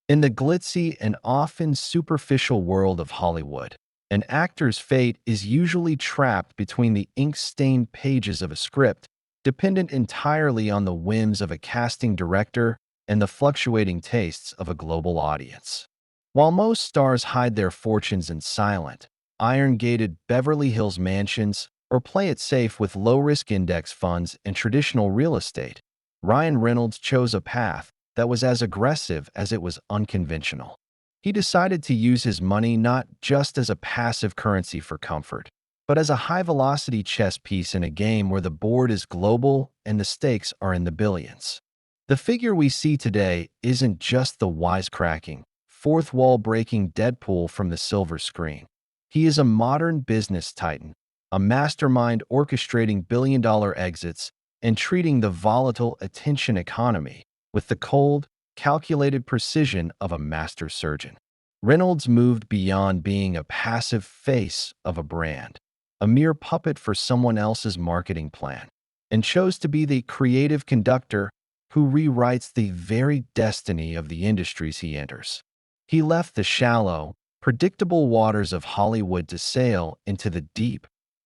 In the glitzy and often superficial world of Hollywood, an actor's fate is usually trapped between the ink-stained pages of a script, dependent entirely on the whims of a casting director and the fluctuating tastes of a global audience. While most stars hide their fortunes in silent, iron-gated Beverly Hills mansions or play it safe with low-risk index funds and traditional real estate, Ryan Reynolds chose a path that was as aggressive as it was unconventional. He decided to use his money not just as a passive currency for comfort, but as a high-velocity chess piece in a game where the board is global and the stakes are in the billions. The figure we see today isn't just the wisecracking, fourth-wall-breaking Deadpool from the silver screen. He is a modern business titan, a mastermind orchestrating billion-dollar exits and treating the volatile attention economy with the cold, calculated precision of a master surgeon. Reynolds moved beyond being a passive face of a brand, a mere puppet for someone else's marketing plan, and chose to be the creative conductor who rewrites the very destiny of the industries he enters. He left the shallow, predictable waters of Hollywood to sail into the deep,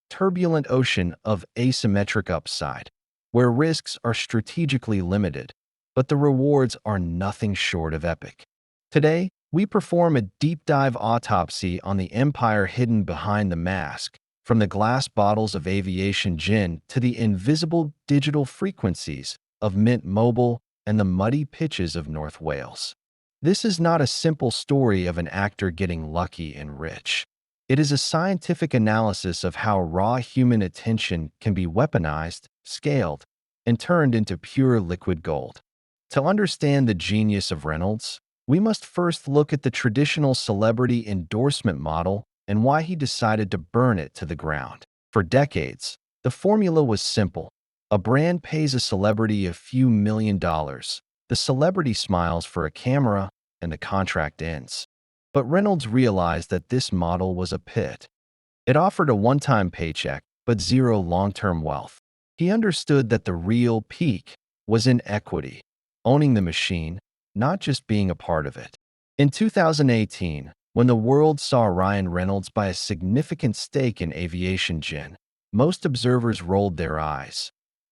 turbulent ocean of asymmetric upside, where risks are strategically limited, but the rewards are nothing short of epic. Today, we perform a deep-dive autopsy on the empire hidden behind the mask, from the glass bottles of Aviation Gin to the invisible digital frequencies of Mint Mobile and the muddy pitches of North Wales. This is not a simple story of an actor getting lucky and rich. It is a scientific analysis of how raw human attention can be weaponized, scaled, and turned into pure liquid gold. To understand the genius of Reynolds, we must first look at the traditional celebrity endorsement model and why he decided to burn it to the ground. For decades, the formula was simple. A brand pays a celebrity a few $1,000,000. The celebrity smiles for a camera, and the contract ends. But Reynolds realized that this model was a pit. It offered a one-time paycheck, but zero long-term wealth. He understood that the real peak was in equity, owning the machine, not just being a part of it. In 2018, when the world saw Ryan Reynolds buy a significant stake in Aviation Gin, most observers rolled their eyes,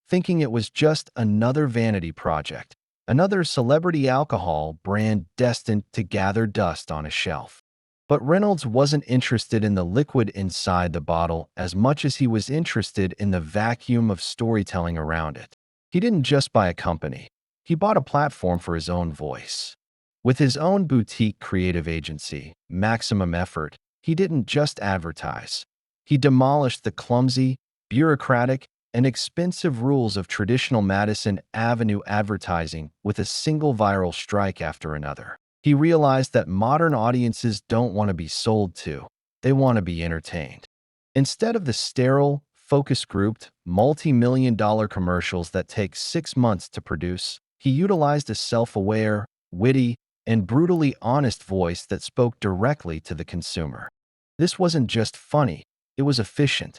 thinking it was just another vanity project, another celebrity alcohol brand destined to gather dust on a shelf. But Reynolds wasn't interested in the liquid inside the bottle as much as he was interested in the vacuum of storytelling around it. He didn't just buy a company. He bought a platform for his own voice. With his own boutique creative agency, Maximum Effort, he didn't just advertise. He demolished the clumsy, bureaucratic, and expensive rules of traditional Madison Avenue advertising with a single viral strike after another. He realized that modern audiences don't want to be sold to, they want to be entertained. Instead of the sterile, focus-grouped, multi-million-dollar commercials that take 6 months to produce, he utilized a self-aware, witty, and brutally honest voice that spoke directly to the consumer. This wasn't just funny, it was efficient.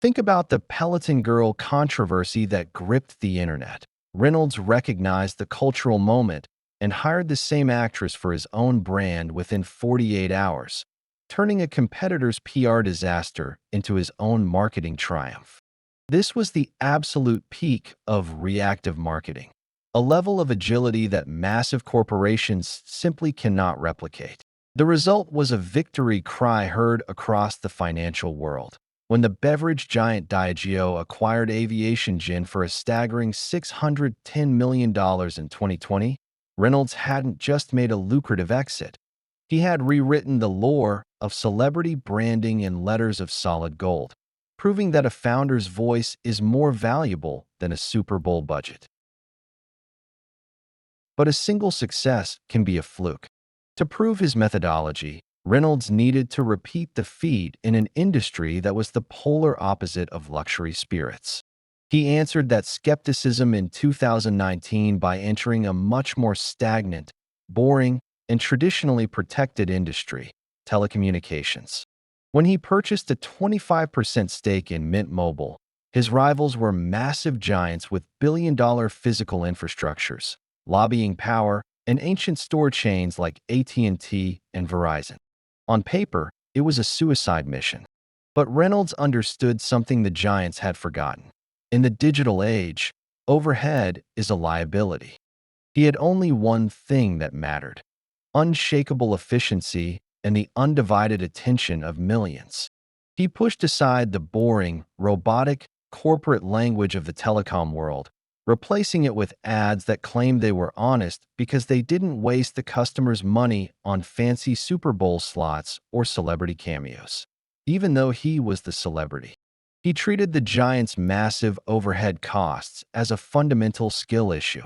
Think about the Peloton Girl controversy that gripped the internet. Reynolds recognized the cultural moment and hired the same actress for his own brand within 48 hours, turning a competitor's PR disaster into his own marketing triumph. This was the absolute peak of reactive marketing, a level of agility that massive corporations simply cannot replicate. The result was a victory cry heard across the financial world. When the beverage giant Diageo acquired Aviation Gin for a staggering $610 million in 2020, Reynolds hadn't just made a lucrative exit. He had rewritten the lore of celebrity branding in letters of solid gold, proving that a founder's voice is more valuable than a Super Bowl budget. But a single success can be a fluke. To prove his methodology, Reynolds needed to repeat the feat in an industry that was the polar opposite of luxury spirits. He answered that skepticism in 2019 by entering a much more stagnant, boring, and traditionally protected industry, telecommunications. When he purchased a 25% stake in Mint Mobile, his rivals were massive giants with billion-dollar physical infrastructures, lobbying power, and ancient store chains like AT&T and Verizon. On paper, it was a suicide mission. But Reynolds understood something the giants had forgotten. In the digital age, overhead is a liability. He had only one thing that mattered: unshakable efficiency and the undivided attention of millions. He pushed aside the boring, robotic, corporate language of the telecom world, replacing it with ads that claimed they were honest because they didn't waste the customer's money on fancy Super Bowl slots or celebrity cameos. Even though he was the celebrity, he treated the giant's massive overhead costs as a fundamental skill issue.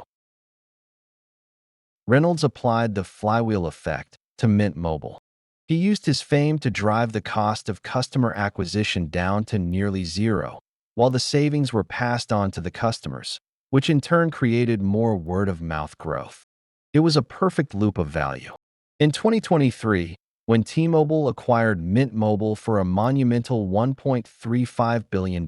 Reynolds applied the flywheel effect to Mint Mobile. He used his fame to drive the cost of customer acquisition down to nearly zero, while the savings were passed on to the customers, which in turn created more word-of-mouth growth. It was a perfect loop of value. In 2023, when T-Mobile acquired Mint Mobile for a monumental $1.35 billion,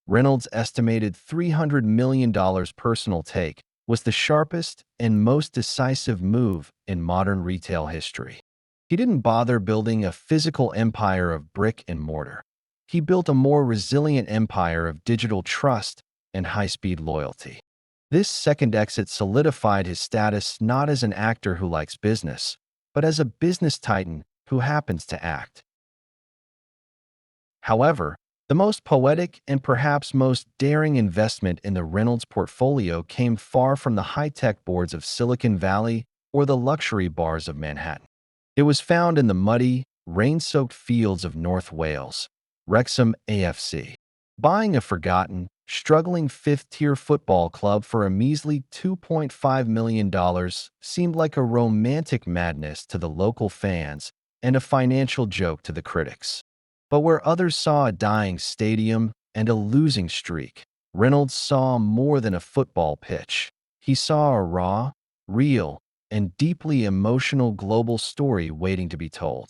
Reynolds' estimated $300 million personal take was the sharpest and most decisive move in modern retail history. He didn't bother building a physical empire of brick and mortar. He built a more resilient empire of digital trust and high-speed loyalty. This second exit solidified his status not as an actor who likes business, but as a business titan who happens to act. However, the most poetic and perhaps most daring investment in the Reynolds portfolio came far from the high-tech boards of Silicon Valley or the luxury bars of Manhattan. It was found in the muddy, rain-soaked fields of North Wales, Wrexham AFC. Buying a forgotten, struggling fifth-tier football club for a measly $2.5 million seemed like a romantic madness to the local fans and a financial joke to the critics. But where others saw a dying stadium and a losing streak, Reynolds saw more than a football pitch. He saw a raw, real, and deeply emotional global story waiting to be told.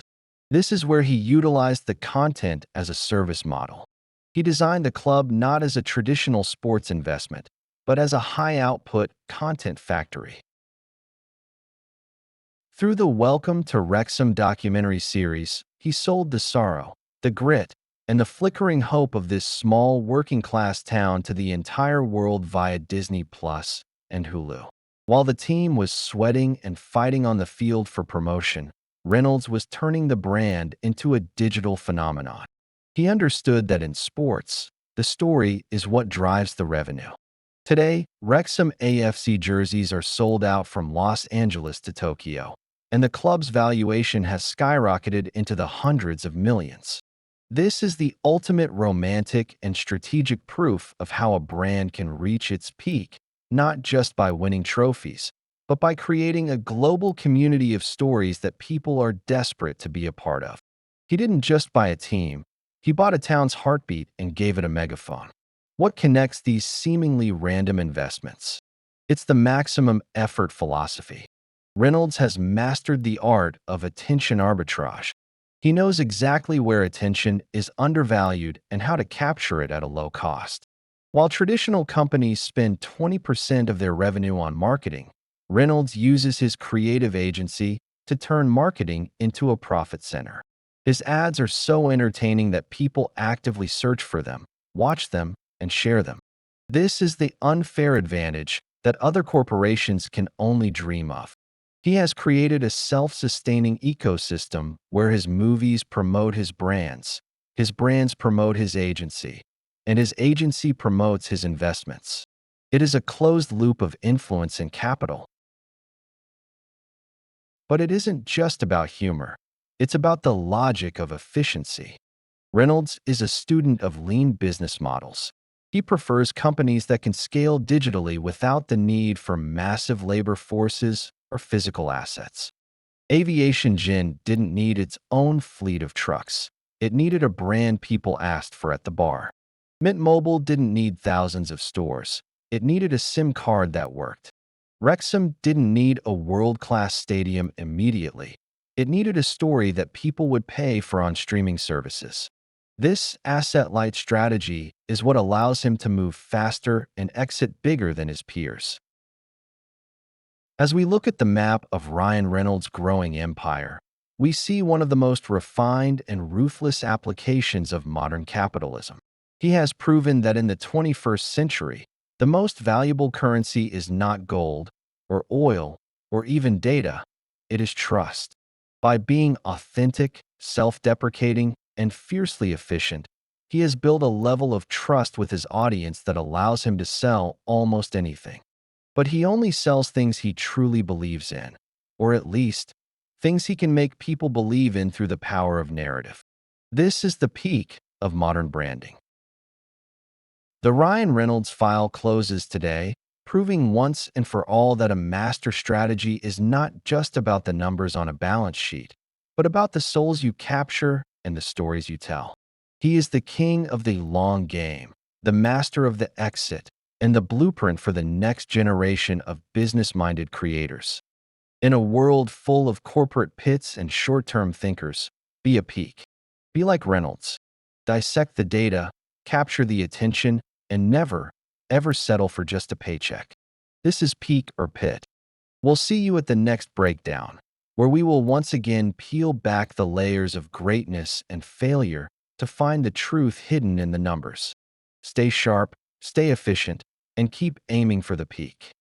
This is where he utilized the content as a service model. He designed the club not as a traditional sports investment, but as a high-output content factory. Through the Welcome to Wrexham documentary series, he sold the sorrow, the grit, and the flickering hope of this small working-class town to the entire world via Disney Plus and Hulu. While the team was sweating and fighting on the field for promotion, Reynolds was turning the brand into a digital phenomenon. He understood that in sports, the story is what drives the revenue. Today, Wrexham AFC jerseys are sold out from Los Angeles to Tokyo, and the club's valuation has skyrocketed into the hundreds of millions. This is the ultimate romantic and strategic proof of how a brand can reach its peak, not just by winning trophies, but by creating a global community of stories that people are desperate to be a part of. He didn't just buy a team, he bought a town's heartbeat and gave it a megaphone. What connects these seemingly random investments? It's the maximum effort philosophy. Reynolds has mastered the art of attention arbitrage. He knows exactly where attention is undervalued and how to capture it at a low cost. While traditional companies spend 20% of their revenue on marketing, Reynolds uses his creative agency to turn marketing into a profit center. His ads are so entertaining that people actively search for them, watch them, and share them. This is the unfair advantage that other corporations can only dream of. He has created a self-sustaining ecosystem where his movies promote his brands promote his agency, and his agency promotes his investments. It is a closed loop of influence and capital. But it isn't just about humor. It's about the logic of efficiency. Reynolds is a student of lean business models. He prefers companies that can scale digitally without the need for massive labor forces or physical assets. Aviation Gin didn't need its own fleet of trucks. It needed a brand people asked for at the bar. Mint Mobile didn't need thousands of stores. It needed a SIM card that worked. Wrexham didn't need a world-class stadium immediately. It needed a story that people would pay for on streaming services. This asset-light strategy is what allows him to move faster and exit bigger than his peers. As we look at the map of Ryan Reynolds' growing empire, we see one of the most refined and ruthless applications of modern capitalism. He has proven that in the 21st century, the most valuable currency is not gold or oil or even data, it is trust. By being authentic, self-deprecating, and fiercely efficient, he has built a level of trust with his audience that allows him to sell almost anything. But he only sells things he truly believes in, or at least, things he can make people believe in through the power of narrative. This is the peak of modern branding. The Ryan Reynolds file closes today, proving once and for all that a master strategy is not just about the numbers on a balance sheet, but about the souls you capture and the stories you tell. He is the king of the long game, the master of the exit, and the blueprint for the next generation of business-minded creators. In a world full of corporate pits and short-term thinkers, be a peak. Be like Reynolds. Dissect the data, capture the attention, and never, ever settle for just a paycheck. This is Peak or Pit. We'll see you at the next breakdown, where we will once again peel back the layers of greatness and failure to find the truth hidden in the numbers. Stay sharp, stay efficient, and keep aiming for the peak.